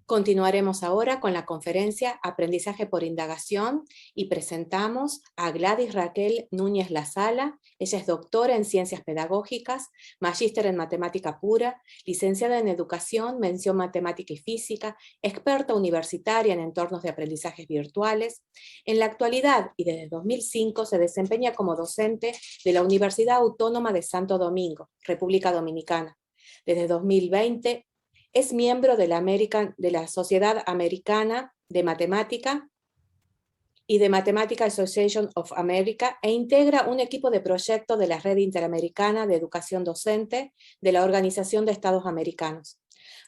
Continuaremos ahora con la conferencia Aprendizaje por Indagación y presentamos a Gladys Raquel Núñez Lazala. Ella es doctora en Ciencias Pedagógicas, magíster en Matemática Pura, licenciada en Educación, mención Matemática y Física, experta universitaria en entornos de aprendizajes virtuales. En la actualidad y desde 2005 se desempeña como docente de la Universidad Autónoma de Santo Domingo, República Dominicana. Desde 2020 es miembro de la Sociedad Americana de Matemática y de Mathematical Association of America e integra un equipo de proyecto de la Red Interamericana de Educación Docente de la Organización de Estados Americanos.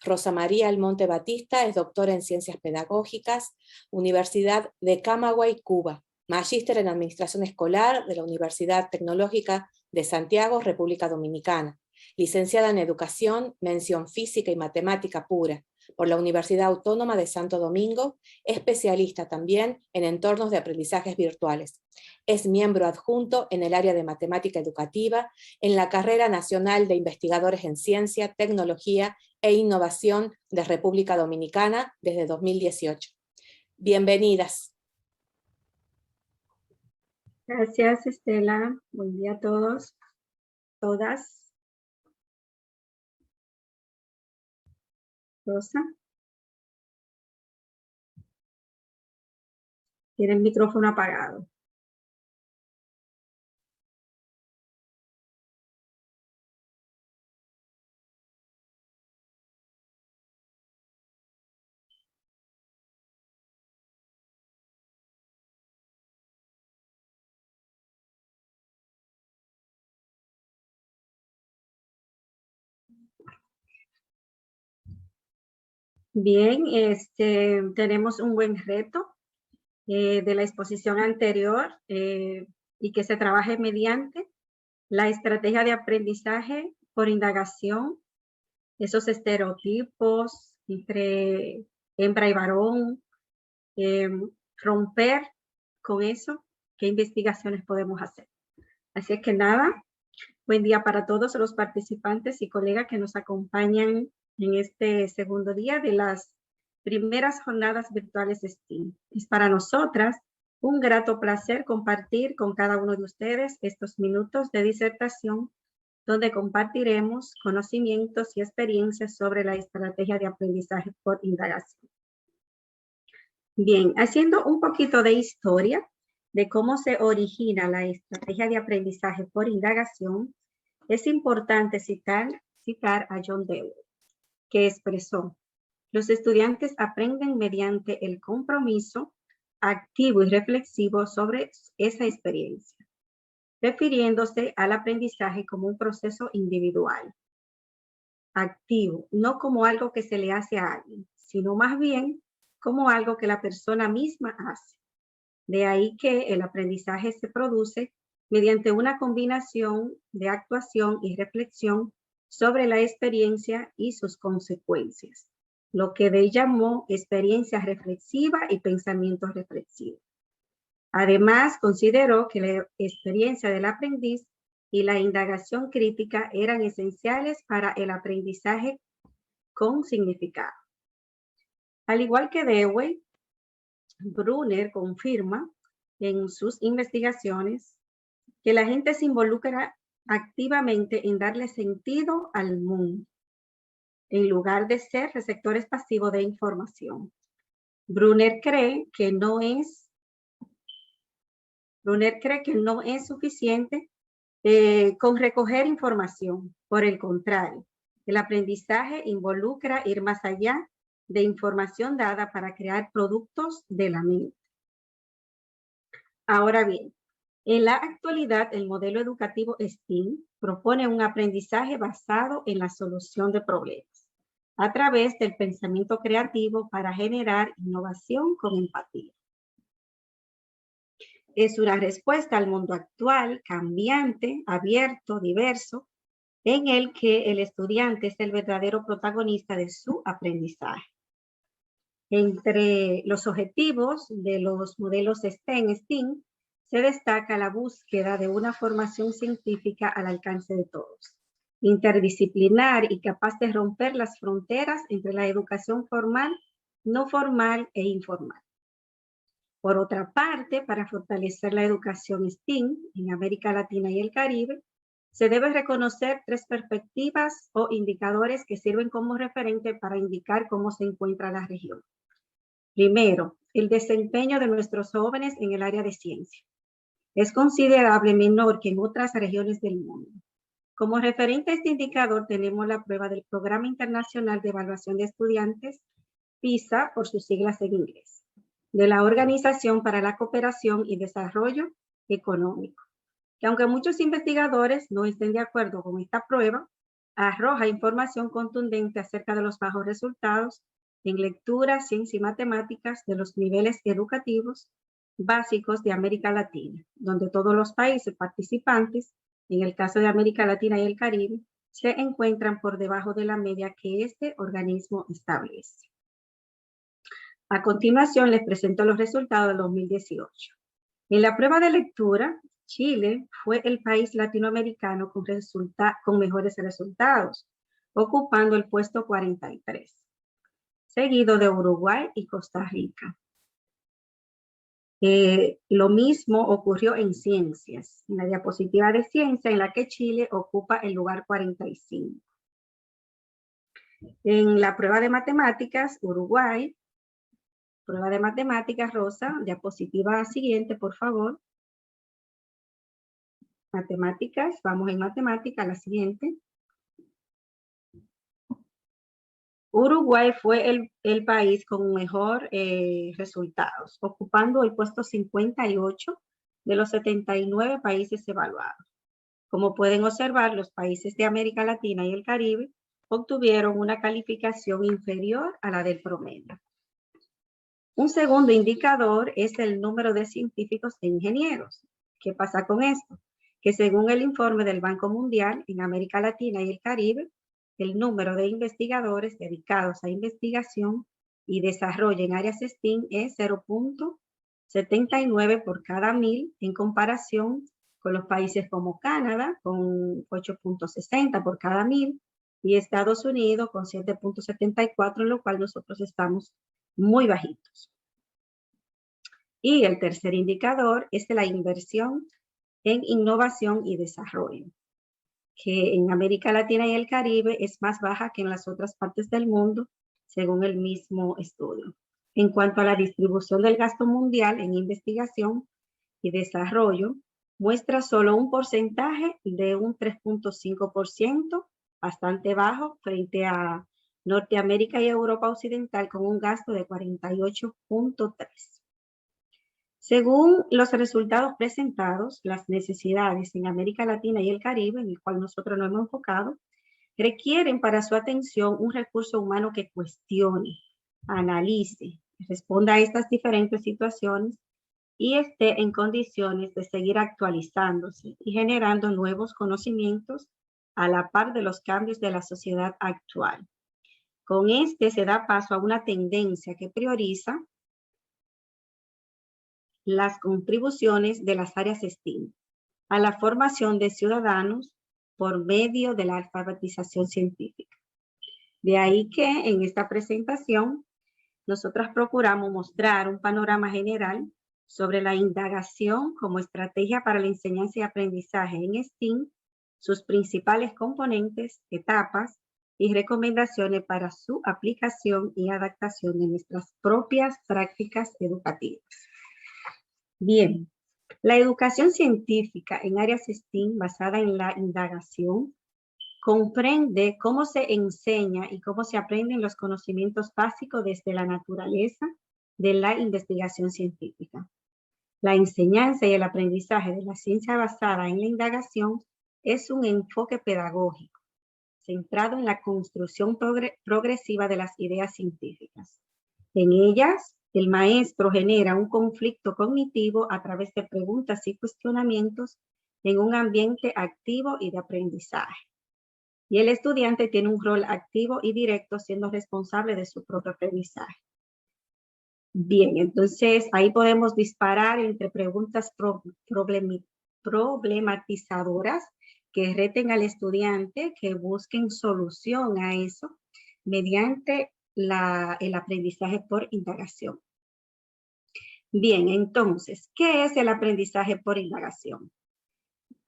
Rosa María Almonte Batista es doctora en Ciencias Pedagógicas, Universidad de Camagüey, Cuba, magíster en Administración Escolar de la Universidad Tecnológica de Santiago, República Dominicana. Licenciada en Educación, mención Física y Matemática Pura por la Universidad Autónoma de Santo Domingo, especialista también en entornos de aprendizajes virtuales. Es miembro adjunto en el área de Matemática Educativa en la Carrera Nacional de Investigadores en Ciencia, Tecnología e Innovación de República Dominicana desde 2018. Bienvenidas. Gracias, Estela. Buen día a todos, todas. Rosa. Tiene el micrófono apagado. Bien, tenemos un buen reto de la exposición anterior y que se trabaje mediante la estrategia de aprendizaje por indagación, esos estereotipos entre hembra y varón, romper con eso, qué investigaciones podemos hacer. Así es que nada, buen día para todos los participantes y colegas que nos acompañan en este segundo día de las primeras jornadas virtuales de STEAM. Es para nosotras un grato placer compartir con cada uno de ustedes estos minutos de disertación donde compartiremos conocimientos y experiencias sobre la estrategia de aprendizaje por indagación. Bien, haciendo un poquito de historia de cómo se origina la estrategia de aprendizaje por indagación, es importante citar a John Dewey, que expresó: los estudiantes aprenden mediante el compromiso activo y reflexivo sobre esa experiencia, refiriéndose al aprendizaje como un proceso individual, activo, no como algo que se le hace a alguien, sino más bien como algo que la persona misma hace. De ahí que el aprendizaje se produce mediante una combinación de actuación y reflexión sobre la experiencia y sus consecuencias, lo que Dewey llamó experiencia reflexiva y pensamiento reflexivo. Además, consideró que la experiencia del aprendiz y la indagación crítica eran esenciales para el aprendizaje con significado. Al igual que Dewey, Brunner confirma en sus investigaciones que la gente se involucra activamente en darle sentido al mundo, en lugar de ser receptores pasivos de información. Brunner cree que no es suficiente con recoger información. Por el contrario, el aprendizaje involucra ir más allá de información dada para crear productos de la mente. Ahora bien, en la actualidad, el modelo educativo STEAM propone un aprendizaje basado en la solución de problemas a través del pensamiento creativo para generar innovación con empatía. Es una respuesta al mundo actual, cambiante, abierto, diverso, en el que el estudiante es el verdadero protagonista de su aprendizaje. Entre los objetivos de los modelos STEM se destaca la búsqueda de una formación científica al alcance de todos, interdisciplinar y capaz de romper las fronteras entre la educación formal no formal e informal. Por otra parte, para fortalecer la educación STEAM en América Latina y el Caribe, se debe reconocer 3 perspectivas o indicadores que sirven como referente para indicar cómo se encuentra la región. Primero, el desempeño de nuestros jóvenes en el área de ciencia. Es considerable menor que en otras regiones del mundo. Como referente a este indicador tenemos la prueba del Programa Internacional de Evaluación de Estudiantes, PISA, por sus siglas en inglés, de la Organización para la Cooperación y Desarrollo Económico, que aunque muchos investigadores no estén de acuerdo con esta prueba, arroja información contundente acerca de los bajos resultados en lectura, ciencia y matemáticas de los niveles educativos básicos de América Latina, donde todos los países participantes, en el caso de América Latina y el Caribe, se encuentran por debajo de la media que este organismo establece. A continuación, les presento los resultados del 2018. En la prueba de lectura, Chile fue el país latinoamericano con mejores resultados, ocupando el puesto 43, seguido de Uruguay y Costa Rica. Lo mismo ocurrió en ciencias, en la diapositiva de ciencia, en la que Chile ocupa el lugar 45. En la prueba de matemáticas, Uruguay. Prueba de matemáticas, Rosa, diapositiva siguiente, por favor. Matemáticas, vamos en matemática, la siguiente. Uruguay fue el país con mejor resultados, ocupando el puesto 58 de los 79 países evaluados. Como pueden observar, los países de América Latina y el Caribe obtuvieron una calificación inferior a la del promedio. Un segundo indicador es el número de científicos e ingenieros. ¿Qué pasa con esto? Que según el informe del Banco Mundial, en América Latina y el Caribe, el número de investigadores dedicados a investigación y desarrollo en áreas STEAM es 0.79 por cada 1000 en comparación con los países como Canadá, con 8.60 por cada 1000, y Estados Unidos con 7.74, en lo cual nosotros estamos muy bajitos. Y el tercer indicador es la inversión en innovación y desarrollo, que en América Latina y el Caribe es más baja que en las otras partes del mundo, según el mismo estudio. En cuanto a la distribución del gasto mundial en investigación y desarrollo, muestra solo un porcentaje de un 3.5%, bastante bajo frente a Norteamérica y Europa Occidental, con un gasto de 48.3. Según los resultados presentados, las necesidades en América Latina y el Caribe, en el cual nosotros nos hemos enfocado, requieren para su atención un recurso humano que cuestione, analice, responda a estas diferentes situaciones y esté en condiciones de seguir actualizándose y generando nuevos conocimientos a la par de los cambios de la sociedad actual. Con este se da paso a una tendencia que prioriza las contribuciones de las áreas STEAM a la formación de ciudadanos por medio de la alfabetización científica. De ahí que en esta presentación nosotras procuramos mostrar un panorama general sobre la indagación como estrategia para la enseñanza y aprendizaje en STEAM, sus principales componentes, etapas y recomendaciones para su aplicación y adaptación en nuestras propias prácticas educativas. Bien, la educación científica en áreas STEAM basada en la indagación comprende cómo se enseña y cómo se aprenden los conocimientos básicos desde la naturaleza de la investigación científica. La enseñanza y el aprendizaje de la ciencia basada en la indagación es un enfoque pedagógico centrado en la construcción progresiva de las ideas científicas. En ellas, el maestro genera un conflicto cognitivo a través de preguntas y cuestionamientos en un ambiente activo y de aprendizaje. Y el estudiante tiene un rol activo y directo siendo responsable de su propio aprendizaje. Bien, entonces ahí podemos disparar entre preguntas problematizadoras que reten al estudiante, que busquen solución a eso mediante el aprendizaje por indagación. Bien, entonces, ¿qué es el aprendizaje por indagación?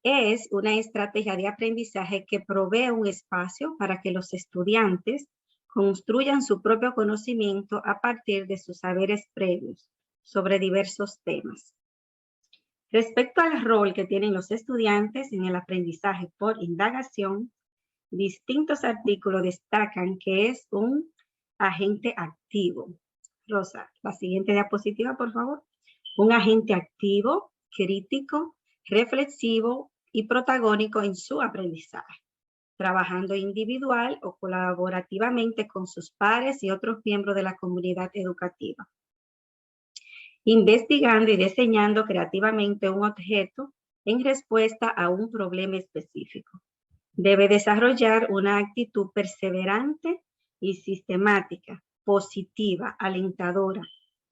Es una estrategia de aprendizaje que provee un espacio para que los estudiantes construyan su propio conocimiento a partir de sus saberes previos sobre diversos temas. Respecto al rol que tienen los estudiantes en el aprendizaje por indagación, distintos artículos destacan que es un agente activo. Rosa, la siguiente diapositiva, por favor. Un agente activo, crítico, reflexivo y protagónico en su aprendizaje, trabajando individual o colaborativamente con sus pares y otros miembros de la comunidad educativa. Investigando y diseñando creativamente un objeto en respuesta a un problema específico. Debe desarrollar una actitud perseverante y sistemática, positiva, alentadora,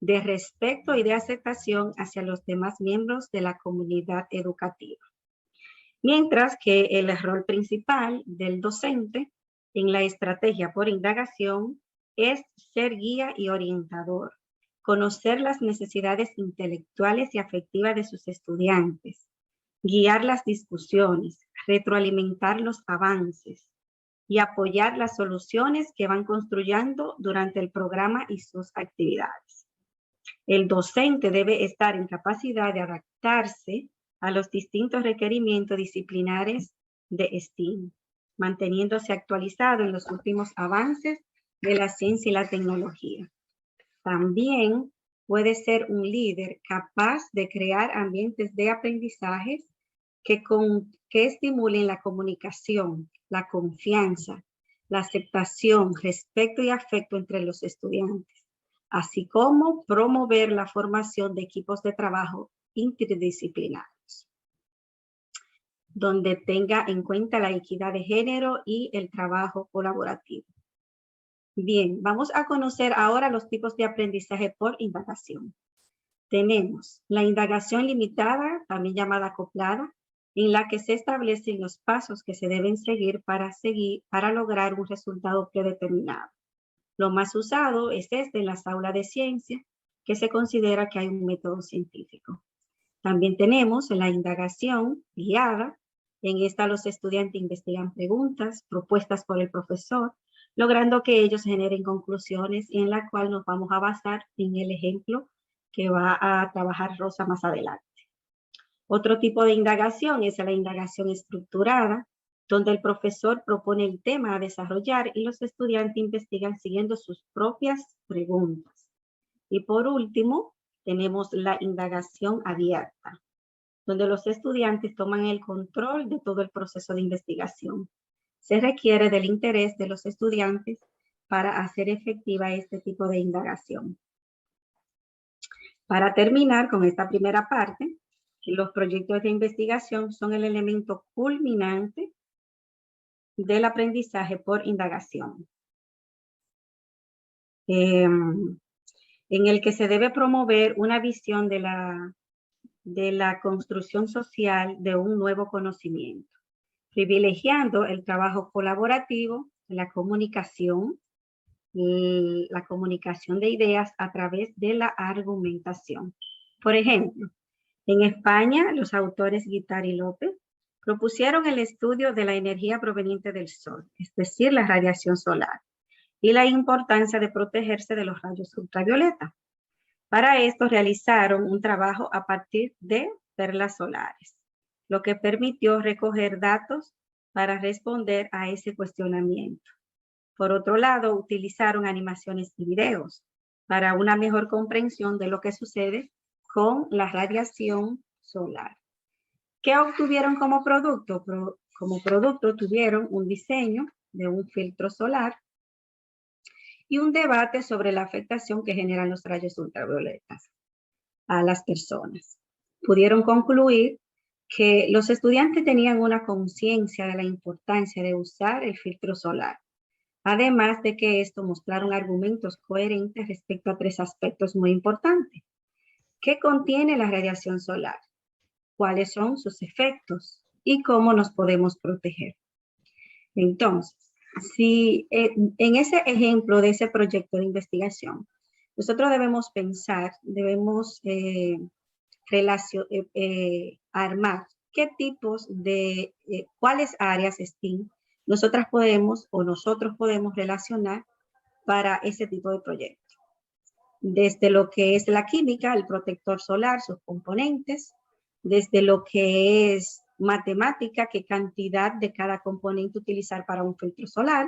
de respeto y de aceptación hacia los demás miembros de la comunidad educativa. Mientras que el rol principal del docente en la estrategia por indagación es ser guía y orientador, conocer las necesidades intelectuales y afectivas de sus estudiantes, guiar las discusiones, retroalimentar los avances y apoyar las soluciones que van construyendo durante el programa y sus actividades. El docente debe estar en capacidad de adaptarse a los distintos requerimientos disciplinares de STEAM, manteniéndose actualizado en los últimos avances de la ciencia y la tecnología. También puede ser un líder capaz de crear ambientes de aprendizaje que estimulen la comunicación, la confianza, la aceptación, respeto y afecto entre los estudiantes, así como promover la formación de equipos de trabajo interdisciplinarios, donde tenga en cuenta la equidad de género y el trabajo colaborativo. Bien, vamos a conocer ahora los tipos de aprendizaje por indagación. Tenemos la indagación limitada, también llamada acoplada, en la que se establecen los pasos que se deben seguir para lograr un resultado predeterminado. Lo más usado es en las aulas de ciencia, que se considera que hay un método científico. También tenemos la indagación guiada. En esta los estudiantes investigan preguntas propuestas por el profesor, logrando que ellos generen conclusiones y en la cual nos vamos a basar en el ejemplo que va a trabajar Rosa más adelante. Otro tipo de indagación es la indagación estructurada, donde el profesor propone el tema a desarrollar y los estudiantes investigan siguiendo sus propias preguntas. Y por último, tenemos la indagación abierta, donde los estudiantes toman el control de todo el proceso de investigación. Se requiere del interés de los estudiantes para hacer efectiva este tipo de indagación. Para terminar con esta primera parte, los proyectos de investigación son el elemento culminante del aprendizaje por indagación, en el que se debe promover una visión de la construcción social de un nuevo conocimiento, privilegiando el trabajo colaborativo, la comunicación de ideas a través de la argumentación. Por ejemplo, en España, los autores Guittari y López propusieron el estudio de la energía proveniente del sol, es decir, la radiación solar, y la importancia de protegerse de los rayos ultravioleta. Para esto realizaron un trabajo a partir de perlas solares, lo que permitió recoger datos para responder a ese cuestionamiento. Por otro lado, utilizaron animaciones y videos para una mejor comprensión de lo que sucede con la radiación solar. ¿Qué obtuvieron como producto? Como producto tuvieron un diseño de un filtro solar y un debate sobre la afectación que generan los rayos ultravioletas a las personas. Pudieron concluir que los estudiantes tenían una conciencia de la importancia de usar el filtro solar. Además de que esto mostraron argumentos coherentes respecto a 3 aspectos muy importantes. ¿Qué contiene la radiación solar? ¿Cuáles son sus efectos? ¿Y cómo nos podemos proteger? Entonces, Sí, en ese ejemplo de ese proyecto de investigación, nosotros debemos pensar, debemos armar qué tipos de, cuáles áreas STEAM nosotros podemos relacionar para ese tipo de proyecto. Desde lo que es la química, el protector solar, sus componentes, desde lo que es matemática, qué cantidad de cada componente utilizar para un filtro solar,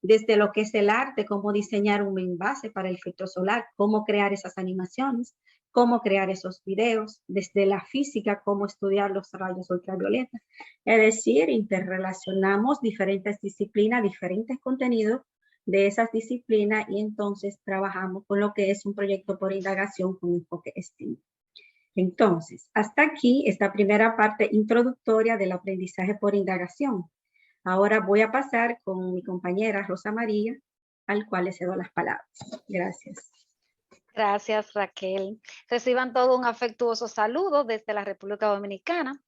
desde lo que es el arte, cómo diseñar un envase para el filtro solar, cómo crear esas animaciones, cómo crear esos videos, desde la física, cómo estudiar los rayos ultravioletas. Es decir, interrelacionamos diferentes disciplinas, diferentes contenidos de esas disciplinas y entonces trabajamos con lo que es un proyecto por indagación con enfoque STEAM. Entonces, hasta aquí esta primera parte introductoria del aprendizaje por indagación. Ahora voy a pasar con mi compañera Rosa María, al cual le cedo las palabras. Gracias. Gracias, Raquel. Reciban todo un afectuoso saludo desde la República Dominicana.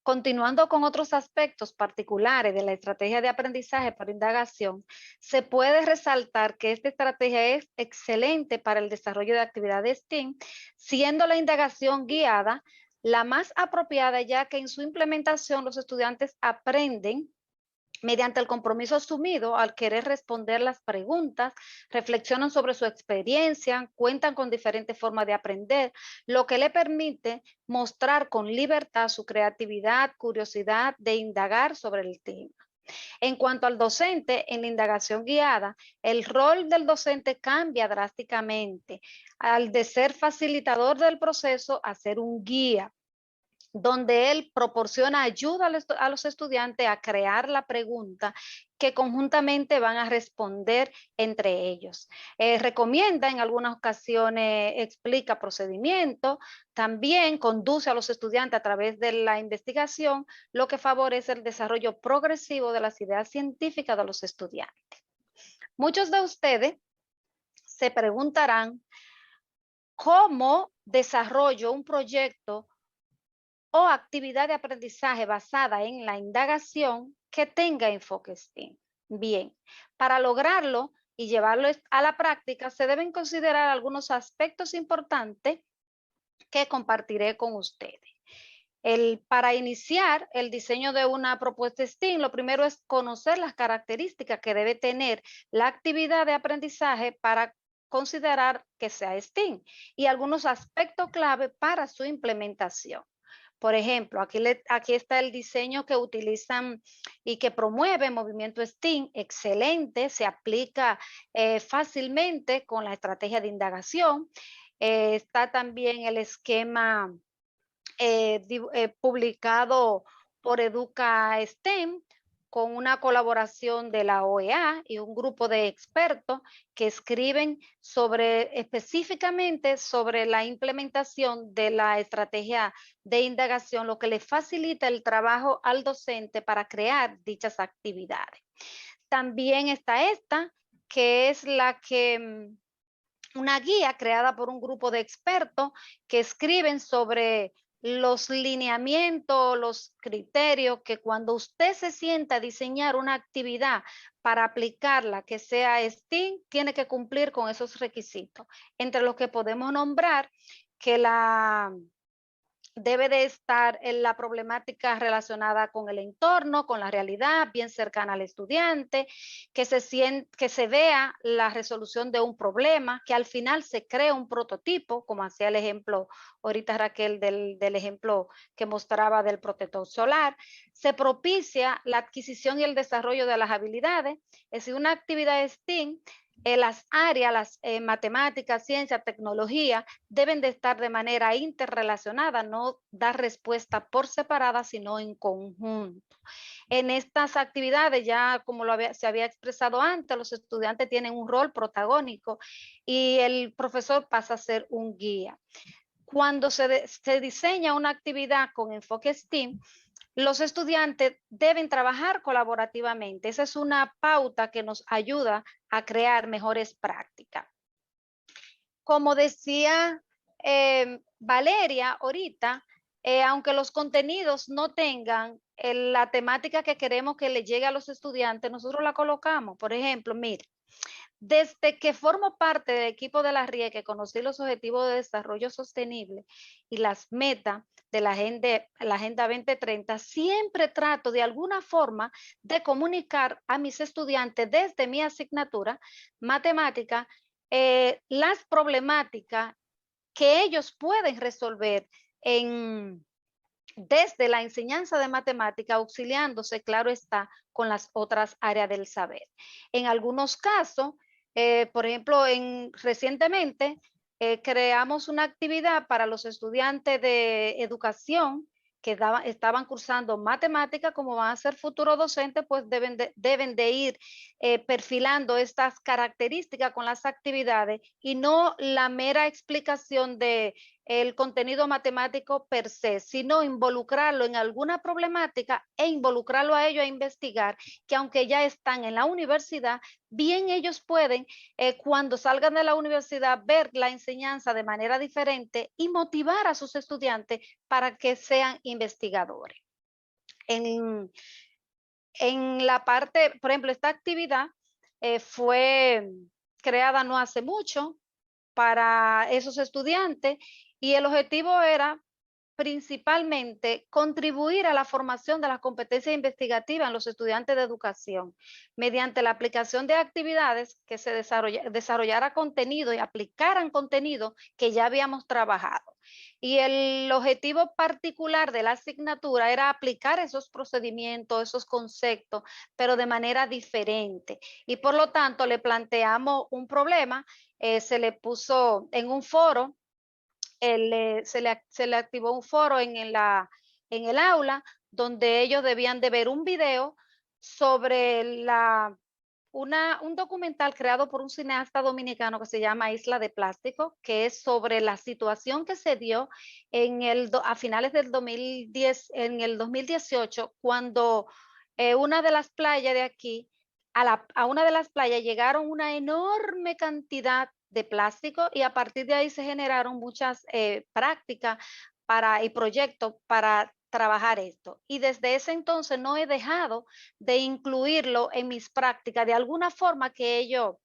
Continuando con otros aspectos particulares de la estrategia de aprendizaje por indagación, se puede resaltar que esta estrategia es excelente para el desarrollo de actividades STEAM, siendo la indagación guiada la más apropiada, ya que en su implementación los estudiantes aprenden mediante el compromiso asumido al querer responder las preguntas, reflexionan sobre su experiencia, cuentan con diferentes formas de aprender, lo que le permite mostrar con libertad su creatividad, curiosidad de indagar sobre el tema. En cuanto al docente, en la indagación guiada, el rol del docente cambia drásticamente, al de ser facilitador del proceso a ser un guía, donde él proporciona ayuda a los estudiantes a crear la pregunta que conjuntamente van a responder entre ellos. Recomienda, en algunas ocasiones explica procedimiento, también conduce a los estudiantes a través de la investigación, lo que favorece el desarrollo progresivo de las ideas científicas de los estudiantes. Muchos de ustedes se preguntarán, ¿cómo desarrollo un proyecto o actividad de aprendizaje basada en la indagación que tenga enfoque STEAM? Bien, para lograrlo y llevarlo a la práctica se deben considerar algunos aspectos importantes que compartiré con ustedes. Para iniciar el diseño de una propuesta STEAM, lo primero es conocer las características que debe tener la actividad de aprendizaje para considerar que sea STEAM y algunos aspectos clave para su implementación. Por ejemplo, aquí está el diseño que utilizan y que promueve Movimiento STEAM, excelente, se aplica fácilmente con la estrategia de indagación. Está también el esquema publicado por Educa STEM, con una colaboración de la OEA y un grupo de expertos que escriben específicamente sobre la implementación de la estrategia de indagación, lo que le facilita el trabajo al docente para crear dichas actividades. También está esta, que es una guía creada por un grupo de expertos que escriben sobre los lineamientos, los criterios que cuando usted se sienta a diseñar una actividad para aplicarla que sea STEAM, tiene que cumplir con esos requisitos, entre los que podemos nombrar que debe de estar en la problemática relacionada con el entorno, con la realidad, bien cercana al estudiante, que se vea la resolución de un problema, que al final se cree un prototipo, como hacía el ejemplo ahorita Raquel del ejemplo que mostraba del protector solar. Se propicia la adquisición y el desarrollo de las habilidades. Es decir, una actividad STEAM, las áreas, las matemáticas, ciencia, tecnología, deben de estar de manera interrelacionada, no dar respuesta por separada, sino en conjunto. En estas actividades, ya como se había expresado antes, los estudiantes tienen un rol protagónico y el profesor pasa a ser un guía. Cuando se diseña una actividad con enfoque STEAM, los estudiantes deben trabajar colaborativamente. Esa es una pauta que nos ayuda a crear mejores prácticas. Como decía Valeria ahorita, aunque los contenidos no tengan la temática que queremos que le llegue a los estudiantes, nosotros la colocamos. Por ejemplo, mire, desde que formo parte del equipo de la RIE, que conocí los objetivos de desarrollo sostenible y las metas de la Agenda 2030, siempre trato de alguna forma de comunicar a mis estudiantes desde mi asignatura, matemática, las problemáticas que ellos pueden resolver desde la enseñanza de matemática, auxiliándose, claro está, con las otras áreas del saber. En algunos casos, por ejemplo, recientemente creamos una actividad para los estudiantes de educación que estaban cursando matemática, como van a ser futuros docentes, pues deben de ir perfilando estas características con las actividades y no la mera explicación de el contenido matemático per se, sino involucrarlo en alguna problemática e involucrarlo a ellos a investigar, que aunque ya están en la universidad, bien ellos pueden, cuando salgan de la universidad, ver la enseñanza de manera diferente y motivar a sus estudiantes para que sean investigadores. En la parte, por ejemplo, esta actividad fue creada no hace mucho para esos estudiantes y el objetivo era principalmente contribuir a la formación de las competencias investigativas en los estudiantes de educación mediante la aplicación de actividades que se desarrollara contenido y aplicaran contenido que ya habíamos trabajado. Y el objetivo particular de la asignatura era aplicar esos procedimientos, esos conceptos, pero de manera diferente. Y por lo tanto le planteamos un problema, se le puso en un foro, se le activó un foro en el aula donde ellos debían de ver un video sobre un documental creado por un cineasta dominicano que se llama Isla de Plástico, que es sobre la situación que se dio a finales del 2010, en el 2018, cuando una de las playas de aquí, a una de las playas llegaron una enorme cantidad de plástico y a partir de ahí se generaron muchas prácticas y proyectos para trabajar esto. Y desde ese entonces no he dejado de incluirlo en mis prácticas, de alguna forma que ellos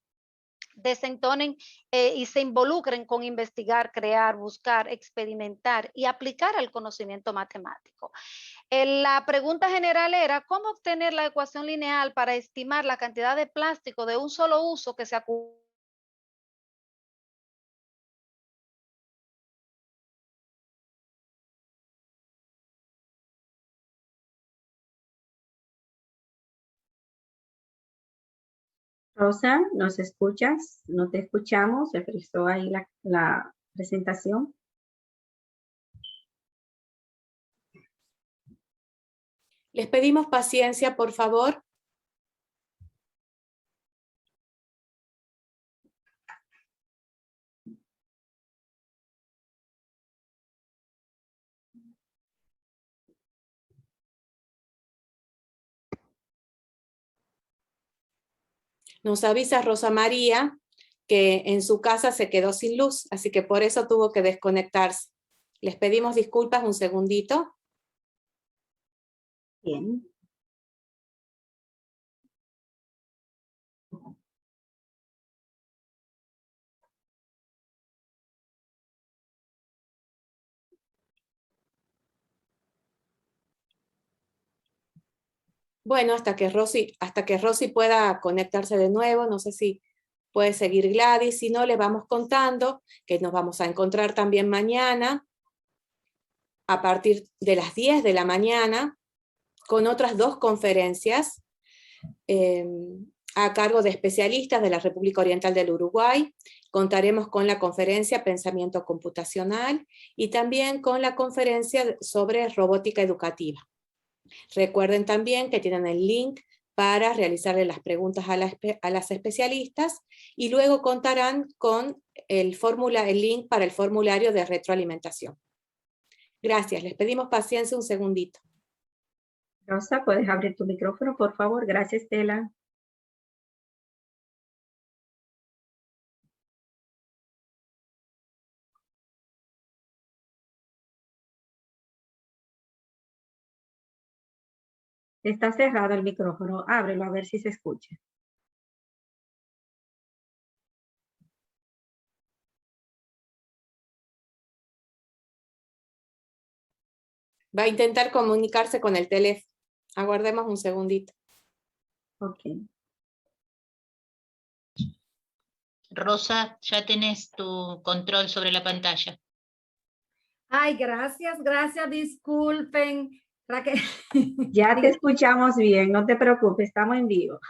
desentonen y se involucren con investigar, crear, buscar, experimentar y aplicar el conocimiento matemático. La pregunta general era, ¿cómo obtener la ecuación lineal para estimar la cantidad de plástico de un solo uso que se acumula? Rosa, ¿nos escuchas? No te escuchamos. Se frizó ahí la presentación. Les pedimos paciencia, por favor. Nos avisa Rosa María que en su casa se quedó sin luz, así que por eso tuvo que desconectarse. Les pedimos disculpas un segundito. Bien. Bueno, hasta que Rosy pueda conectarse de nuevo, no sé si puede seguir Gladys, si no, les vamos contando que nos vamos a encontrar también mañana a partir de las 10 de la mañana con otras 2 conferencias a cargo de especialistas de la República Oriental del Uruguay. Contaremos con la conferencia Pensamiento Computacional y también con la conferencia sobre robótica educativa. Recuerden también que tienen el link para realizarle las preguntas a las especialistas y luego contarán con el link para el formulario de retroalimentación. Gracias, les pedimos paciencia un segundito. Rosa, ¿puedes abrir tu micrófono, por favor? Gracias, Estela. Está cerrado el micrófono. Ábrelo a ver si se escucha. Va a intentar comunicarse con el teléfono. Aguardemos un segundito. Ok. Rosa, ya tenés tu control sobre la pantalla. Ay, gracias, disculpen. Raquel. Ya te escuchamos bien, no te preocupes, estamos en vivo.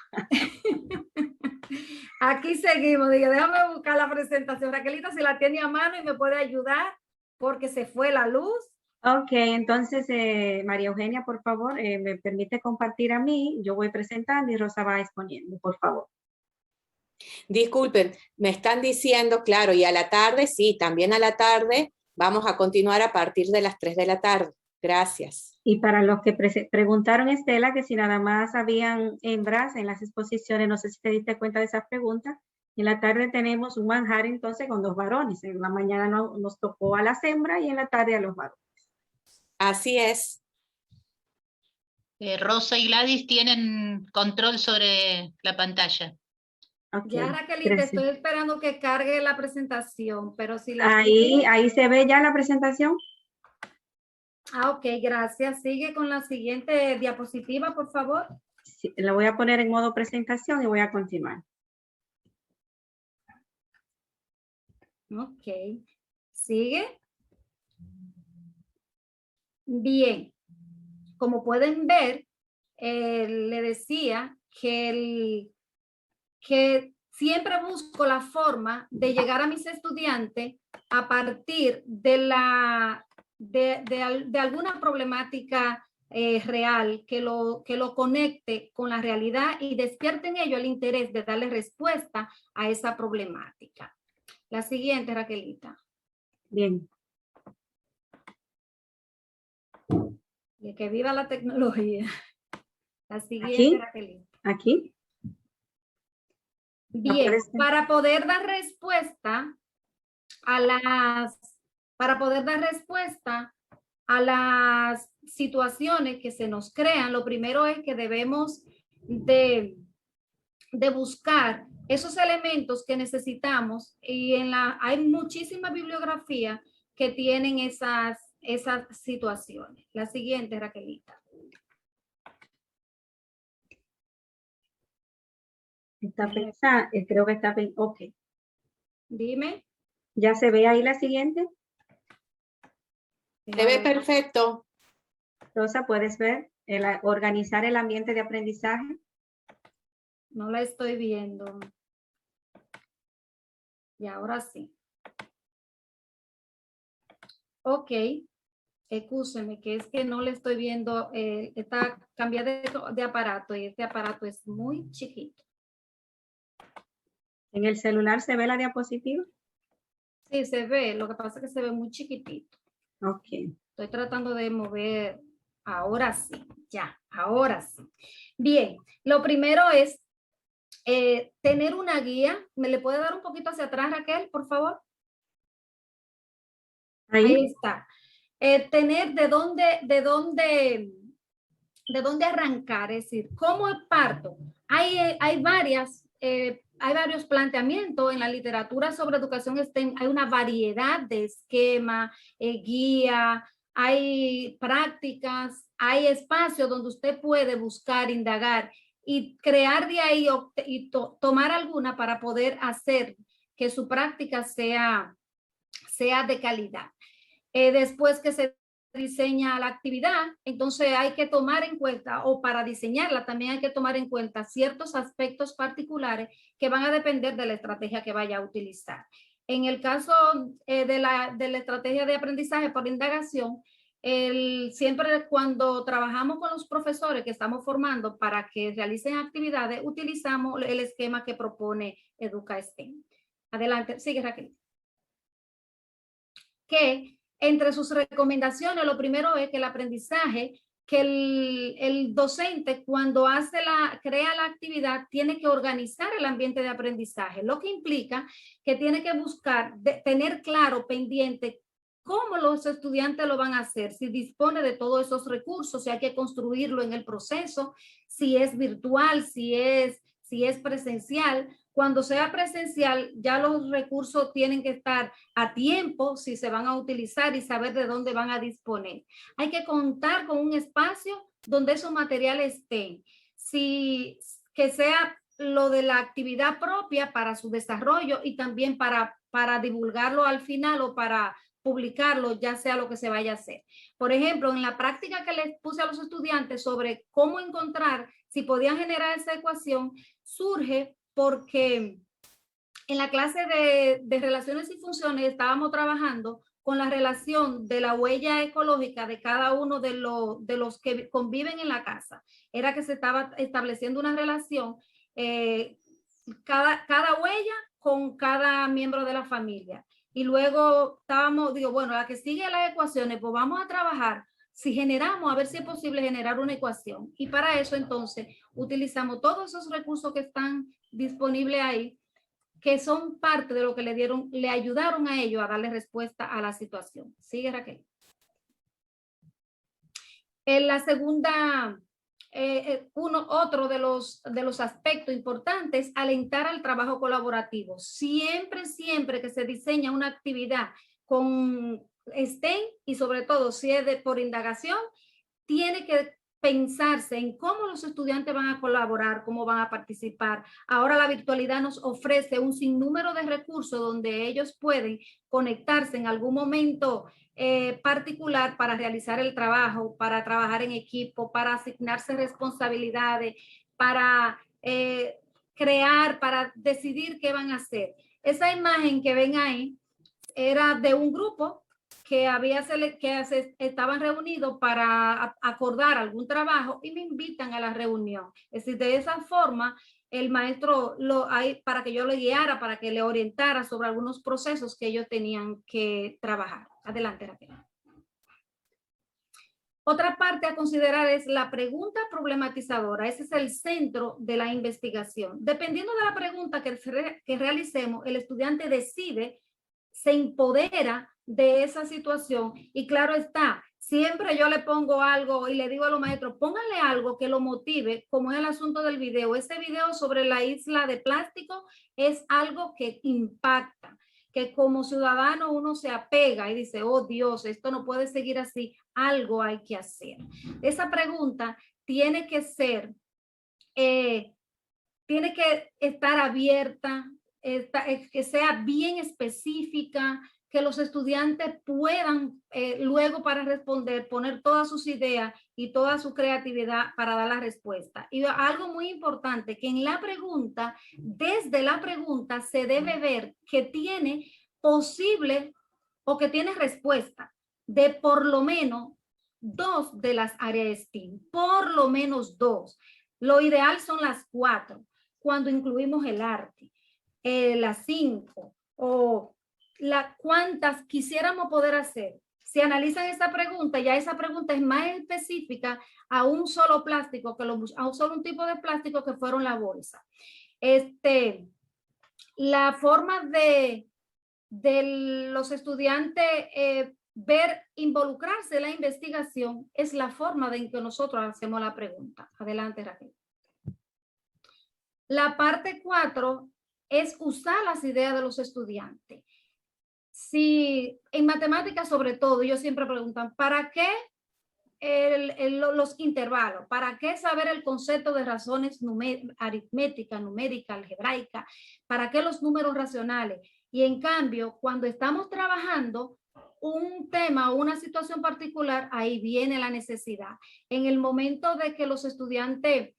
Aquí seguimos. Digo, déjame buscar la presentación. Raquelita, si la tiene a mano y me puede ayudar porque se fue la luz. Ok, entonces María Eugenia, por favor, me permite compartir a mí. Yo voy presentando y Rosa va exponiendo, por favor. Disculpen, me están diciendo, claro, y a la tarde, sí, también a la tarde, vamos a continuar a partir de las 3 de la tarde. Gracias. Y para los que preguntaron, Estela, que si nada más habían hembras en las exposiciones, no sé si te diste cuenta de esas preguntas. En la tarde tenemos un manjar entonces con 2 varones. En la mañana nos tocó a las hembras y en la tarde a los varones. Así es. Rosa y Gladys tienen control sobre la pantalla. Okay, Ya, Raquelita, gracias. estoy esperando que cargue la presentación, pero si la... Ahí se ve ya la presentación. Ah, ok, gracias. Sigue con la siguiente diapositiva, por favor. Sí, la voy a poner en modo presentación y voy a continuar. Ok. ¿Sigue? Bien. Como pueden ver, le decía que siempre busco la forma de llegar a mis estudiantes a partir de alguna problemática real que lo conecte con la realidad y despierte en ello el interés de darle respuesta a esa problemática. La siguiente, Raquelita. Bien. Y que viva la tecnología. La siguiente, ¿Aquí? Raquelita. Aquí. Bien, para poder dar respuesta a las situaciones que se nos crean, lo primero es que debemos de buscar esos elementos que necesitamos y hay muchísima bibliografía que tienen esas situaciones. La siguiente, Raquelita. Está pensada, creo que está pensada. Ok. Dime. ¿Ya se ve ahí la siguiente? Se ve perfecto. Rosa, ¿puedes ver? Organizar el ambiente de aprendizaje. No la estoy viendo. Y ahora sí. Ok. Excúseme, que es que no le estoy viendo. Está cambiando de aparato y este aparato es muy chiquito. ¿En el celular se ve la diapositiva? Sí, se ve. Lo que pasa es que se ve muy chiquitito. Ok. Estoy tratando de mover. Ahora sí. Ya, ahora sí. Bien, lo primero es tener una guía. ¿Me le puede dar un poquito hacia atrás, Raquel, por favor? Ahí está. Tener de dónde arrancar, es decir, ¿cómo parto? Hay varios planteamientos en la literatura sobre educación STEM, hay una variedad de esquema, guía, hay prácticas, hay espacios donde usted puede buscar, indagar y crear de ahí y tomar alguna para poder hacer que su práctica sea de calidad. Después que se diseña la actividad, entonces hay que tomar en cuenta, o para diseñarla también hay que tomar en cuenta ciertos aspectos particulares que van a depender de la estrategia que vaya a utilizar. En el caso de la estrategia de aprendizaje por indagación, siempre cuando trabajamos con los profesores que estamos formando para que realicen actividades, utilizamos el esquema que propone EducaSTEM. Adelante, sigue Raquel. Que entre sus recomendaciones, lo primero es que el aprendizaje, que el docente cuando crea la actividad, tiene que organizar el ambiente de aprendizaje, lo que implica que tiene que buscar, tener claro, pendiente, cómo los estudiantes lo van a hacer, si dispone de todos esos recursos, si hay que construirlo en el proceso, si es virtual, si es presencial. Cuando sea presencial, ya los recursos tienen que estar a tiempo, si se van a utilizar y saber de dónde van a disponer. Hay que contar con un espacio donde esos materiales estén. Que sea lo de la actividad propia para su desarrollo y también para divulgarlo al final o para publicarlo, ya sea lo que se vaya a hacer. Por ejemplo, en la práctica que les puse a los estudiantes sobre cómo encontrar si podían generar esa ecuación, surge porque en la clase de relaciones y funciones estábamos trabajando con la relación de la huella ecológica de cada uno de los que conviven en la casa. Era que se estaba estableciendo una relación, cada huella con cada miembro de la familia. Y luego bueno, la que sigue las ecuaciones, pues vamos a trabajar si generamos, a ver si es posible generar una ecuación. Y para eso entonces utilizamos todos esos recursos que están disponibles ahí, que son parte de lo que le ayudaron a ellos a darle respuesta a la situación. Sigue, Raquel. En la segunda, otro de los aspectos importantes, alentar al trabajo colaborativo. Siempre que se diseña una actividad con STEM y sobre todo si es por indagación, tiene que pensarse en cómo los estudiantes van a colaborar, cómo van a participar. Ahora la virtualidad nos ofrece un sinnúmero de recursos donde ellos pueden conectarse en algún momento particular para realizar el trabajo, para trabajar en equipo, para asignarse responsabilidades, para crear, para decidir qué van a hacer. Esa imagen que ven ahí era de un grupo que estaban reunidos para acordar algún trabajo y me invitan a la reunión. Es decir, de esa forma, el maestro para que yo le guiara, para que le orientara sobre algunos procesos que ellos tenían que trabajar. Adelante, Raquel. Otra parte a considerar es la pregunta problematizadora. Ese es el centro de la investigación. Dependiendo de la pregunta que realicemos, el estudiante decide, se empodera de esa situación y claro está, siempre yo le pongo algo y le digo a los maestros, pónganle algo que lo motive, como es el asunto del video. Ese video sobre la isla de plástico es algo que impacta, que como ciudadano uno se apega y dice, oh Dios, esto no puede seguir así, algo hay que hacer. Esa pregunta tiene que ser, tiene que estar abierta, que sea bien específica, que los estudiantes puedan luego para responder, poner todas sus ideas y toda su creatividad para dar la respuesta. Y algo muy importante, que en la pregunta, desde la pregunta se debe ver que tiene posible o que tiene respuesta de por lo menos 2 de las áreas STEAM, por lo menos 2. Lo ideal son las 4, cuando incluimos el arte, las 5 o cuántas quisiéramos poder hacer. Si analizan esta pregunta, ya esa pregunta es más específica a un solo plástico, a un solo tipo de plástico que fueron la bolsa. La forma de los estudiantes ver involucrarse en la investigación es la forma en que nosotros hacemos la pregunta. Adelante, Raquel. La parte 4 es usar las ideas de los estudiantes. Si en matemáticas sobre todo, ellos siempre preguntan, ¿para qué los intervalos? ¿Para qué saber el concepto de razones aritméticas, numéricas, algebraicas? ¿Para qué los números racionales? Y en cambio, cuando estamos trabajando un tema o una situación particular, ahí viene la necesidad. En el momento de que los estudiantes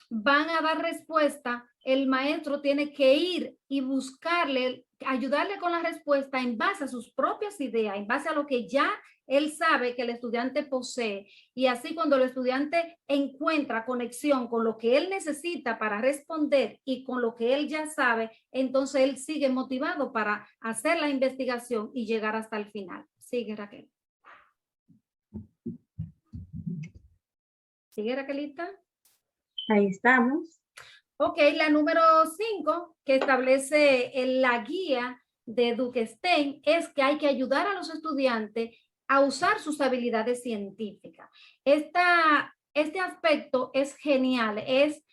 van a dar respuesta, el maestro tiene que ir y buscarle, ayudarle con la respuesta en base a sus propias ideas, en base a lo que ya él sabe que el estudiante posee. Y así cuando el estudiante encuentra conexión con lo que él necesita para responder y con lo que él ya sabe, entonces él sigue motivado para hacer la investigación y llegar hasta el final. Sigue, Raquel. Sigue, Raquelita. Ahí estamos. Ok, la número 5, que establece la guía de EduqueSTEM es que hay que ayudar a los estudiantes a usar sus habilidades científicas. Este aspecto es genial, es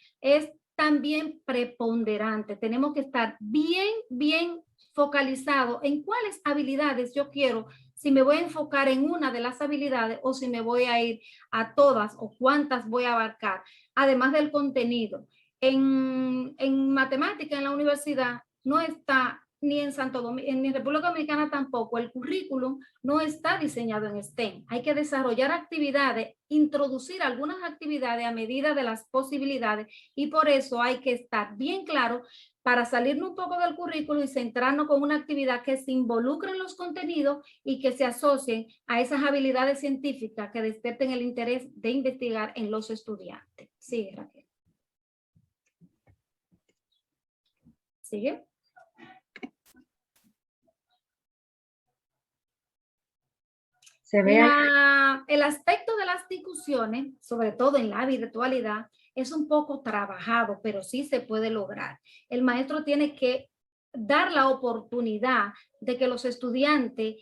también preponderante. Tenemos que estar bien focalizado en cuáles habilidades yo quiero, si me voy a enfocar en una de las habilidades o si me voy a ir a todas o cuántas voy a abarcar, además del contenido. En matemática en la universidad no está, ni en Santo Domingo, en República Dominicana tampoco, el currículum no está diseñado en STEM. Hay que desarrollar actividades, introducir algunas actividades a medida de las posibilidades y por eso hay que estar bien claro para salirnos un poco del currículo y centrarnos con una actividad que se involucre en los contenidos y que se asocien a esas habilidades científicas que despierten el interés de investigar en los estudiantes. Sí, Raquel. ¿Sigue? Se ve el aspecto de las discusiones, sobre todo en la virtualidad, es un poco trabajado, pero sí se puede lograr. El maestro tiene que dar la oportunidad de que los estudiantes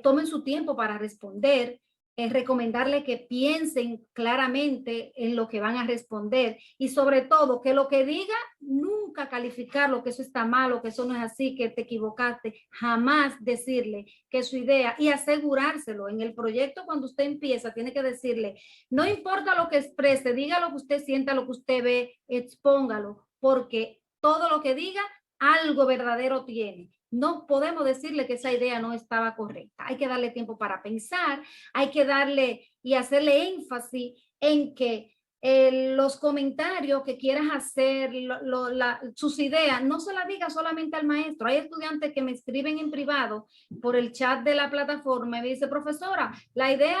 tomen su tiempo para responder, recomendarle que piensen claramente en lo que van a responder y sobre todo que lo que diga, nunca calificarlo, que eso está malo, que eso no es así, que te equivocaste, jamás decirle que su idea y asegurárselo en el proyecto cuando usted empieza, tiene que decirle, no importa lo que exprese, diga lo que usted sienta, lo que usted ve, expóngalo, porque todo lo que diga, algo verdadero tiene. No podemos decirle que esa idea no estaba correcta. Hay que darle tiempo para pensar, hay que darle y hacerle énfasis en que los comentarios que quieras hacer, sus ideas, no se las diga solamente al maestro. Hay estudiantes que me escriben en privado por el chat de la plataforma y me dice, profesora, la idea,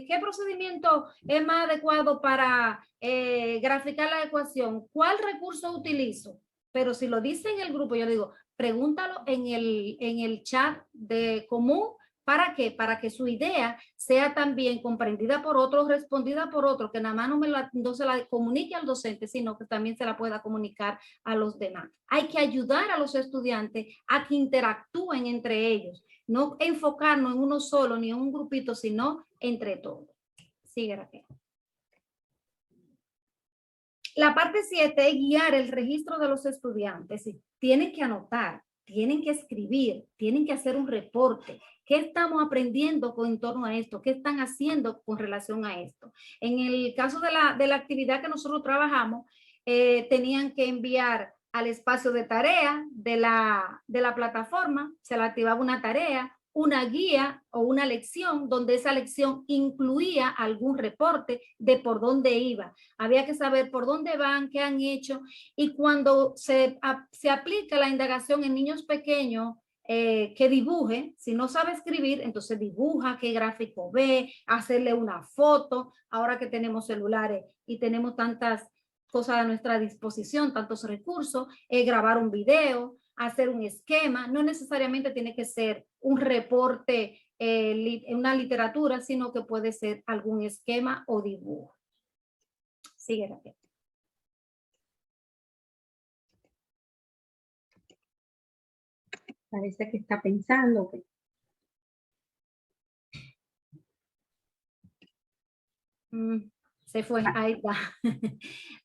¿qué procedimiento es más adecuado para graficar la ecuación? ¿Cuál recurso utilizo? Pero si lo dice en el grupo, yo digo, pregúntalo en el chat de común. ¿Para qué? Para que su idea sea también comprendida por otros, respondida por otros, que nada más no se la comunique al docente, sino que también se la pueda comunicar a los demás. Hay que ayudar a los estudiantes a que interactúen entre ellos, no enfocarnos en uno solo ni en un grupito, sino entre todos. Sigue, Raquel. La parte 7 es guiar el registro de los estudiantes. Tienen que anotar, tienen que escribir, tienen que hacer un reporte. ¿Qué estamos aprendiendo en torno a esto? ¿Qué están haciendo con relación a esto? En el caso de la actividad que nosotros trabajamos, tenían que enviar al espacio de tarea de la plataforma, se le activaba una tarea, una guía o una lección donde esa lección incluía algún reporte de por dónde iba. Había que saber por dónde van, qué han hecho y cuando se aplica la indagación en niños pequeños, que dibuje, si no sabe escribir, entonces dibuja, qué gráfico ve, hacerle una foto, ahora que tenemos celulares y tenemos tantas cosas a nuestra disposición, tantos recursos, grabar un video, hacer un esquema, no necesariamente tiene que ser un reporte en una literatura, sino que puede ser algún esquema o dibujo. Sigue, Raquel. Parece que está pensando. Se fue, ahí está.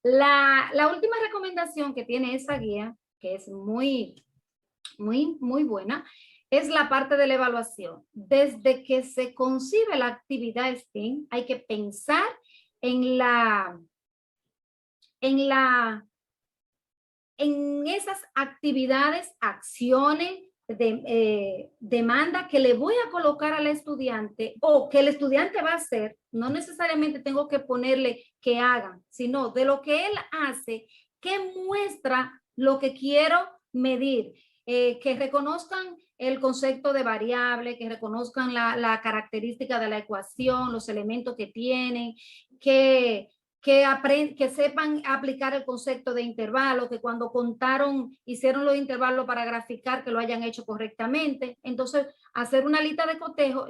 La última recomendación que tiene esa guía, que es muy buena, es la parte de la evaluación. Desde que se concibe la actividad STEM, hay que pensar en esas actividades, acciones, demanda que le voy a colocar al estudiante o que el estudiante va a hacer. No necesariamente tengo que ponerle que hagan, sino de lo que él hace, que muestra lo que quiero medir, que reconozcan el concepto de variable, que reconozcan la característica de la ecuación, los elementos que tienen, que que sepan aplicar el concepto de intervalo, que cuando hicieron los intervalos para graficar, que lo hayan hecho correctamente. Entonces, hacer una lista de cotejo,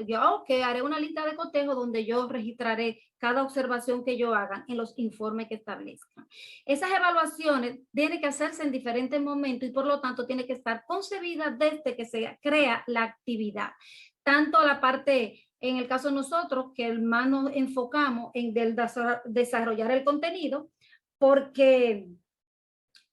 haré una lista de cotejo donde yo registraré cada observación que yo haga en los informes que establezcan. Esas evaluaciones tienen que hacerse en diferentes momentos y por lo tanto tiene que estar concebida desde que se crea la actividad. Tanto la parte, en el caso de nosotros, que más nos enfocamos en desarrollar el contenido, porque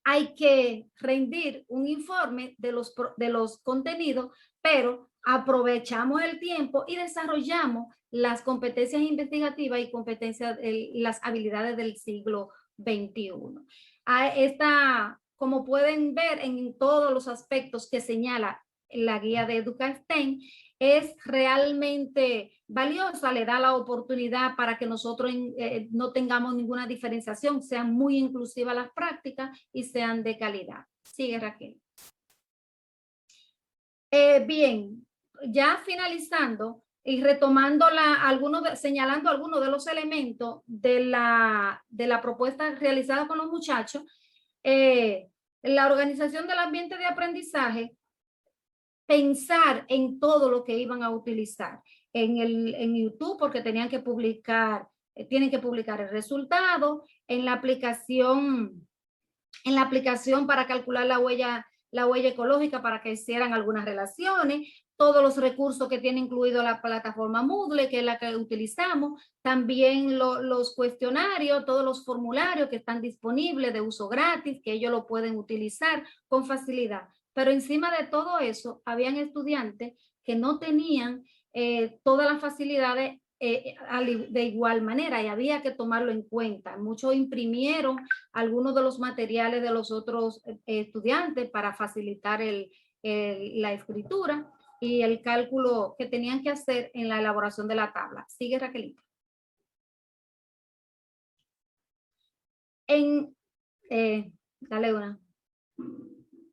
hay que rendir un informe de los contenidos, pero aprovechamos el tiempo y desarrollamos las competencias investigativas y las habilidades del siglo XXI. Como pueden ver en todos los aspectos que señala la guía de EducaSTEM, es realmente valiosa, le da la oportunidad para que nosotros no tengamos ninguna diferenciación, sean muy inclusivas las prácticas y sean de calidad. Sigue, Raquel. Bien, ya finalizando y retomando señalando algunos de los elementos de la propuesta realizada con los muchachos, la organización del ambiente de aprendizaje, pensar en todo lo que iban a utilizar en YouTube, porque tienen que publicar el resultado, en la aplicación para calcular la huella ecológica, para que hicieran algunas relaciones, todos los recursos que tiene incluido la plataforma Moodle, que es la que utilizamos, también los cuestionarios, todos los formularios que están disponibles de uso gratis, que ellos lo pueden utilizar con facilidad. Pero encima de todo eso, habían estudiantes que no tenían todas las facilidades de igual manera y había que tomarlo en cuenta. Muchos imprimieron algunos de los materiales de los otros estudiantes para facilitar la escritura y el cálculo que tenían que hacer en la elaboración de la tabla. Sigue, Raquelita. Dale una.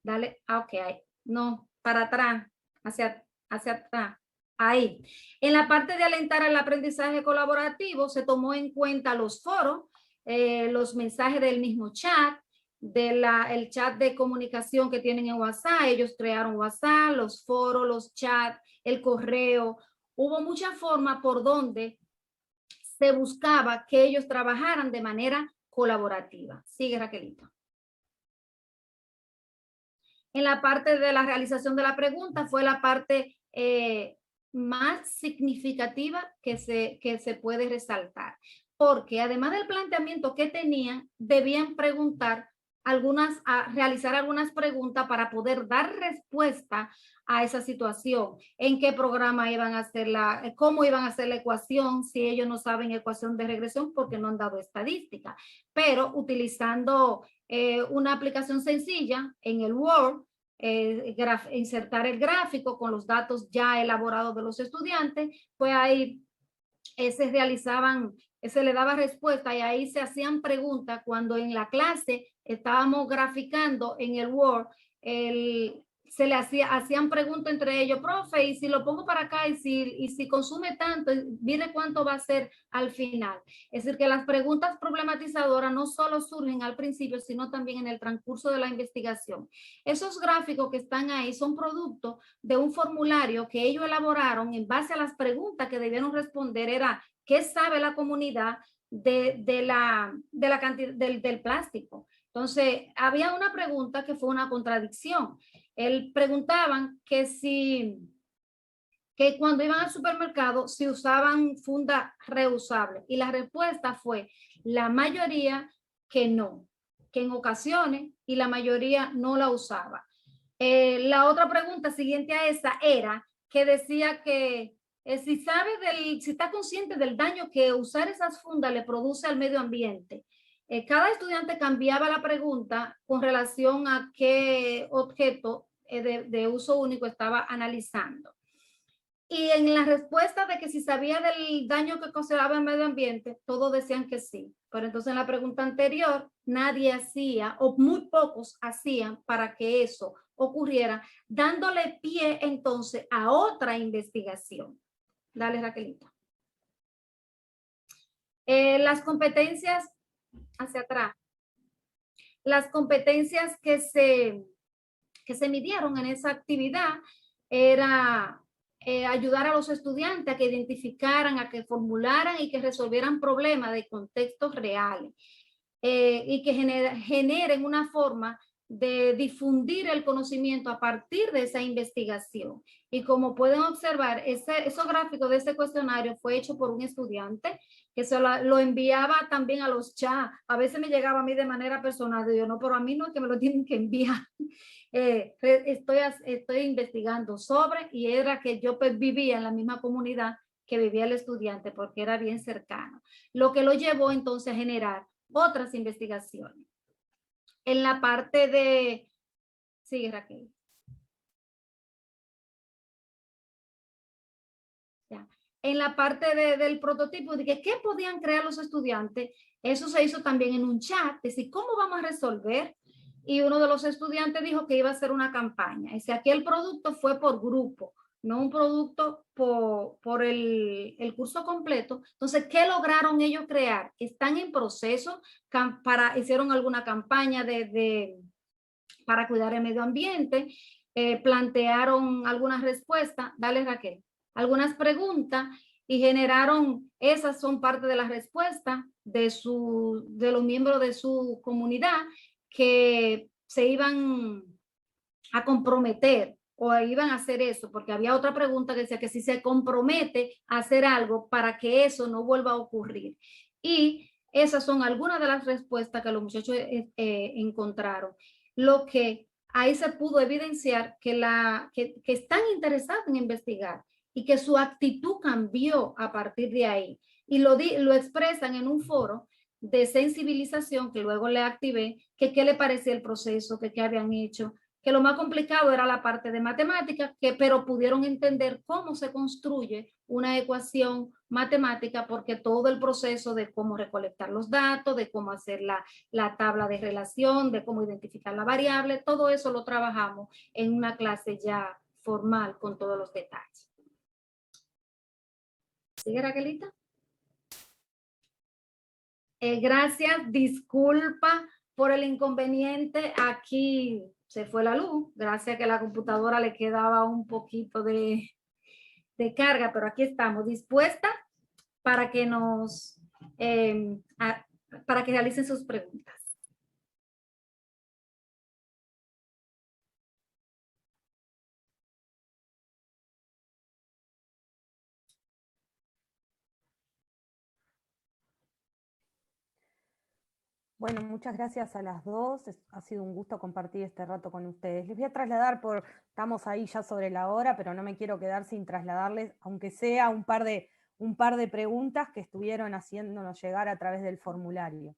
Dale, ok, ahí. No, para atrás, hacia atrás. Ahí. En la parte de alentar el aprendizaje colaborativo se tomó en cuenta los foros, los mensajes del mismo chat, el chat de comunicación que tienen en WhatsApp. Ellos crearon WhatsApp, los foros, los chats, el correo. Hubo mucha forma por donde se buscaba que ellos trabajaran de manera colaborativa. Sigue, Raquelita. En la parte de la realización de la pregunta fue la parte más significativa que se puede resaltar, porque además del planteamiento que tenían, debían realizar algunas preguntas para poder dar respuesta a esa situación, en qué programa iban a hacer cómo iban a hacer la ecuación, si ellos no saben ecuación de regresión porque no han dado estadística, pero utilizando una aplicación sencilla en el Word, insertar el gráfico con los datos ya elaborados de los estudiantes, pues ahí se le daba respuesta y ahí se hacían preguntas. Cuando en la clase estábamos graficando en el Word, hacían preguntas entre ellos, profe, y si lo pongo para acá y si consume tanto, mire cuánto va a ser al final. Es decir, que las preguntas problematizadoras no solo surgen al principio, sino también en el transcurso de la investigación. Esos gráficos que están ahí son producto de un formulario que ellos elaboraron en base a las preguntas que debieron responder. Era, ¿qué sabe la comunidad del plástico? Entonces, había una pregunta que fue una contradicción. Preguntaban que cuando iban al supermercado si usaban funda reusable, y la respuesta fue la mayoría que no, que en ocasiones, y la mayoría no la usaba. La otra pregunta siguiente a esa era que decía que si está consciente del daño que usar esas fundas le produce al medio ambiente. Cada estudiante cambiaba la pregunta con relación a qué objeto de uso único estaba analizando. Y en la respuesta de que si sabía del daño que causaba el medio ambiente, todos decían que sí. Pero entonces en la pregunta anterior, nadie hacía, o muy pocos hacían para que eso ocurriera, dándole pie entonces a otra investigación. Dale, Raquelita. Las competencias hacia atrás. Las competencias que se midieron en esa actividad era ayudar a los estudiantes a que identificaran, a que formularan y que resolvieran problemas de contextos reales y que generen una forma de difundir el conocimiento a partir de esa investigación. Y como pueden observar, esos gráficos de ese cuestionario fue hecho por un estudiante que lo enviaba también a los chats. A veces me llegaba a mí de manera personal, y yo no, pero a mí no es que me lo tienen que enviar. Estoy investigando sobre, y era que yo vivía en la misma comunidad que vivía el estudiante porque era bien cercano, lo que lo llevó entonces a generar otras investigaciones. En la parte de... Sigue, Raquel. Ya. En la parte del prototipo, de que qué podían crear los estudiantes, eso se hizo también en un chat, es decir, ¿cómo vamos a resolver? Y uno de los estudiantes dijo que iba a hacer una campaña. Y si aquí el producto fue por grupo, no un producto por el curso completo. Entonces, ¿qué lograron ellos crear? Están en proceso, hicieron alguna campaña para cuidar el medio ambiente, plantearon algunas respuestas, dale Raquel, algunas preguntas y generaron, esas son parte de las respuestas de los miembros de su comunidad que se iban a comprometer o iban a hacer eso, porque había otra pregunta que decía que si se compromete a hacer algo para que eso no vuelva a ocurrir. Y esas son algunas de las respuestas que los muchachos encontraron. Lo que ahí se pudo evidenciar que están interesados en investigar y que su actitud cambió a partir de ahí. Y lo expresan en un foro de sensibilización que luego le activé, que qué le parecía el proceso, que qué habían hecho, que lo más complicado era la parte de matemáticas, pero pudieron entender cómo se construye una ecuación matemática, porque todo el proceso de cómo recolectar los datos, de cómo hacer la tabla de relación, de cómo identificar la variable, todo eso lo trabajamos en una clase ya formal con todos los detalles. ¿Sigue, Raquelita? Gracias, disculpa por el inconveniente. Aquí se fue la luz, gracias a que la computadora le quedaba un poquito de carga, pero aquí estamos dispuestas para que para que realicen sus preguntas. Bueno, muchas gracias a las dos. Ha sido un gusto compartir este rato con ustedes. Les voy a trasladar estamos ahí ya sobre la hora, pero no me quiero quedar sin trasladarles, aunque sea un par de preguntas que estuvieron haciéndonos llegar a través del formulario.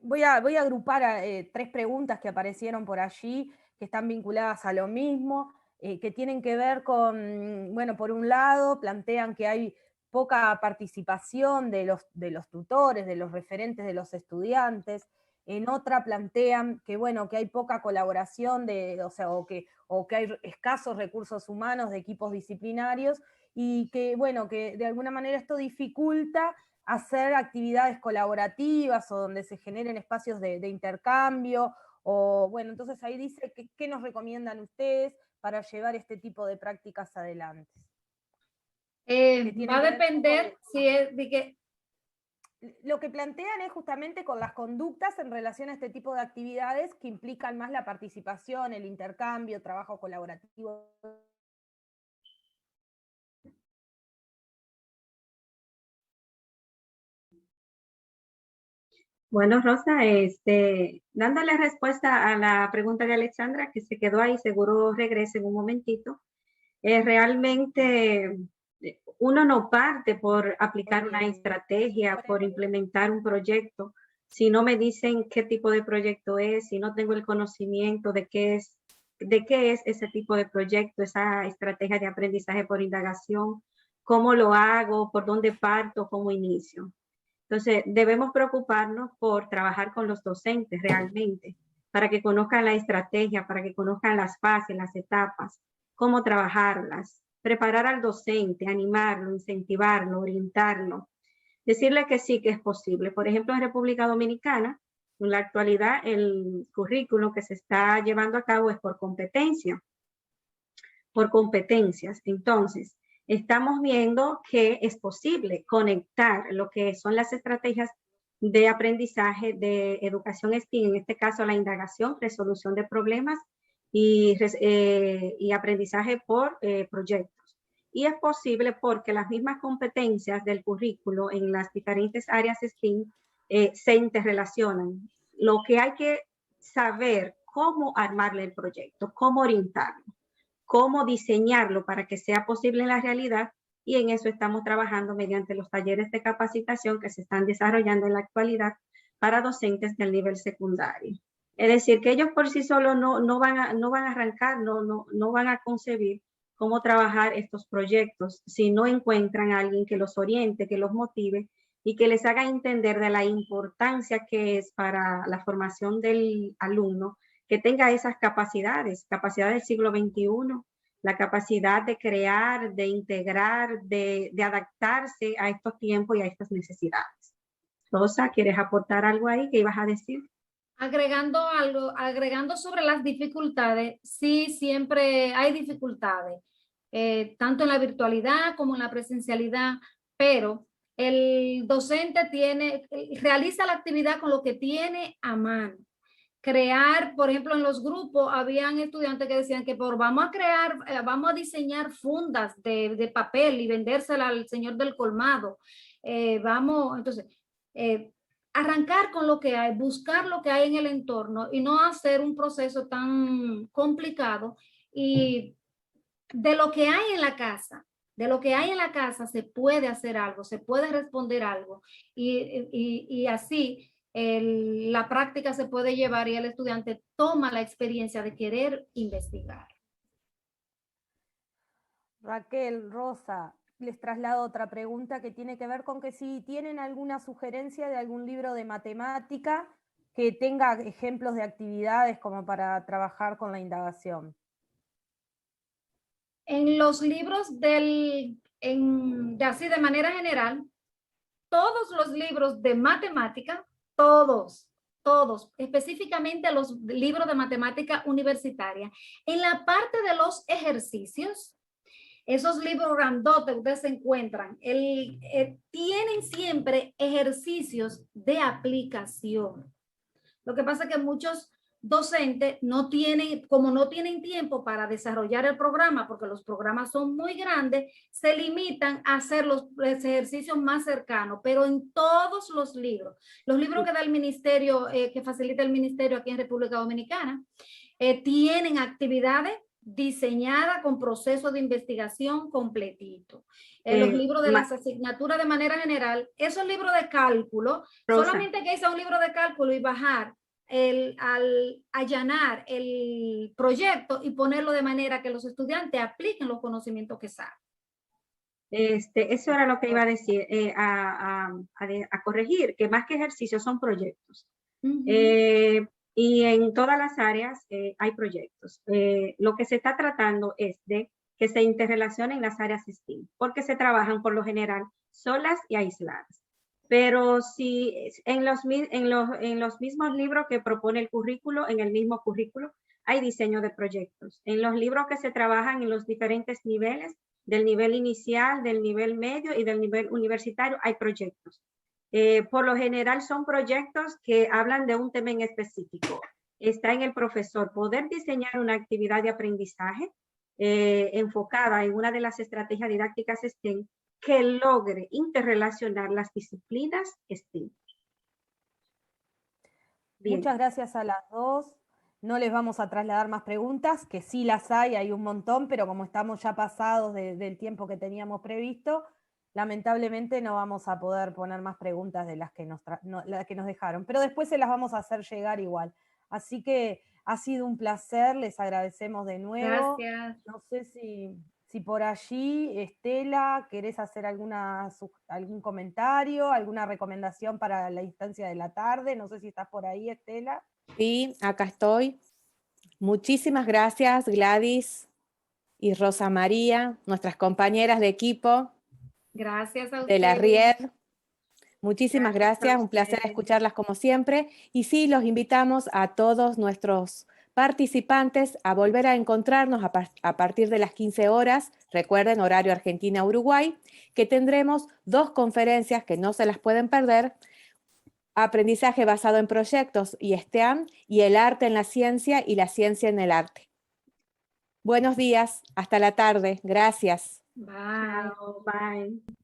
Voy a agrupar 3 preguntas que aparecieron por allí, que están vinculadas a lo mismo, que tienen que ver con, bueno, por un lado, plantean que hay poca participación de los tutores, de los referentes de los estudiantes. En otra plantean que, bueno, que hay poca colaboración, o que hay escasos recursos humanos de equipos disciplinarios, y que, bueno, que de alguna manera esto dificulta hacer actividades colaborativas o donde se generen espacios de intercambio, o bueno, entonces ahí dice qué nos recomiendan ustedes para llevar este tipo de prácticas adelante. Va a depender si es de que... Lo que plantean es justamente con las conductas en relación a este tipo de actividades que implican más la participación, el intercambio, trabajo colaborativo. Bueno, Rosa, dándole respuesta a la pregunta de Alexandra, que se quedó ahí, seguro regrese en un momentito. Realmente uno no parte por aplicar una estrategia, por implementar un proyecto, si no me dicen qué tipo de proyecto es, si no tengo el conocimiento de qué es ese tipo de proyecto, esa estrategia de aprendizaje por indagación, cómo lo hago, por dónde parto, cómo inicio. Entonces, debemos preocuparnos por trabajar con los docentes realmente, para que conozcan la estrategia, para que conozcan las fases, las etapas, cómo trabajarlas, preparar al docente, animarlo, incentivarlo, orientarlo. decirle que sí, que es posible. Por ejemplo, en República Dominicana, en la actualidad, el currículo que se está llevando a cabo es por competencia, por competencias. Entonces, estamos viendo que es posible conectar lo que son las estrategias de aprendizaje de educación STEAM, en este caso la indagación, resolución de problemas y aprendizaje por proyectos. Y es posible porque las mismas competencias del currículo en las diferentes áreas STEAM se interrelacionan. Lo que hay que saber cómo armarle el proyecto, cómo orientarlo, cómo diseñarlo para que sea posible en la realidad, y en eso estamos trabajando mediante los talleres de capacitación que se están desarrollando en la actualidad para docentes del nivel secundario. Es decir, que ellos por sí solos no van a arrancar, no van a concebir cómo trabajar estos proyectos si no encuentran a alguien que los oriente, que los motive y que les haga entender de la importancia que es para la formación del alumno que tenga esas capacidades del siglo XXI, la capacidad de crear, de integrar, de adaptarse a estos tiempos y a estas necesidades. Rosa, ¿quieres aportar algo ahí? ¿Qué ibas a decir? Agregando algo, agregando sobre las dificultades, sí, siempre hay dificultades, tanto en la virtualidad como en la presencialidad, pero el docente realiza la actividad con lo que tiene a mano. Crear, por ejemplo, en los grupos, habían estudiantes que decían que vamos a diseñar fundas de papel y vendérsela al señor del colmado. Entonces, arrancar con lo que hay, buscar lo que hay en el entorno y no hacer un proceso tan complicado. Y de lo que hay en la casa, se puede hacer algo, se puede responder algo. Y así la práctica se puede llevar y el estudiante toma la experiencia de querer investigar. Raquel, Rosa, les traslado otra pregunta que tiene que ver con que si tienen alguna sugerencia de algún libro de matemática que tenga ejemplos de actividades como para trabajar con la indagación. En los libros así de manera general, todos los libros de matemática, todos, específicamente los libros de matemática universitaria, en la parte de los ejercicios, esos libros grandotes que ustedes se encuentran, tienen siempre ejercicios de aplicación. Lo que pasa es que muchos docentes no tienen tiempo para desarrollar el programa, porque los programas son muy grandes, se limitan a hacer los ejercicios más cercanos, pero en todos los libros que da el ministerio, que facilita el ministerio aquí en República Dominicana, tienen actividades diseñada con proceso de investigación completito. Los libros de las asignaturas de manera general, esos libros de cálculo, Rosa, solamente que hice un libro de cálculo y bajar allanar el proyecto y ponerlo de manera que los estudiantes apliquen los conocimientos que saben. Eso era lo que iba a decir, a corregir, que más que ejercicios son proyectos. Y en todas las áreas hay proyectos. Lo que se está tratando es de que se interrelacionen las áreas STEAM, porque se trabajan por lo general solas y aisladas. Pero si en los mismos libros que propone el currículo, en el mismo currículo, hay diseño de proyectos. En los libros que se trabajan en los diferentes niveles, del nivel inicial, del nivel medio y del nivel universitario, hay proyectos. Por lo general son proyectos que hablan de un tema en específico. Está en el profesor poder diseñar una actividad de aprendizaje enfocada en una de las estrategias didácticas STEM que logre interrelacionar las disciplinas STEM. Bien. Muchas gracias a las dos. No les vamos a trasladar más preguntas, que sí las hay un montón, pero como estamos ya pasados del tiempo que teníamos previsto, lamentablemente no vamos a poder poner más preguntas de las que nos dejaron, pero después se las vamos a hacer llegar igual. Así que ha sido un placer, les agradecemos de nuevo. Gracias. No sé si por allí, Estela, ¿querés hacer algún comentario, alguna recomendación para la instancia de la tarde? No sé si estás por ahí, Estela. Sí, acá estoy. Muchísimas gracias, Gladys y Rosa María, nuestras compañeras de equipo. Gracias a ustedes. De la RIED. Muchísimas Gracias a gracias, un placer ustedes. escucharlas como siempre. Y sí, los invitamos a todos nuestros participantes a volver a encontrarnos a partir de las 15 horas, recuerden, horario Argentina-Uruguay, que tendremos 2 conferencias que no se las pueden perder: aprendizaje basado en proyectos y STEAM, y el arte en la ciencia y la ciencia en el arte. Buenos días, hasta la tarde, gracias. Bye. Chao, bye.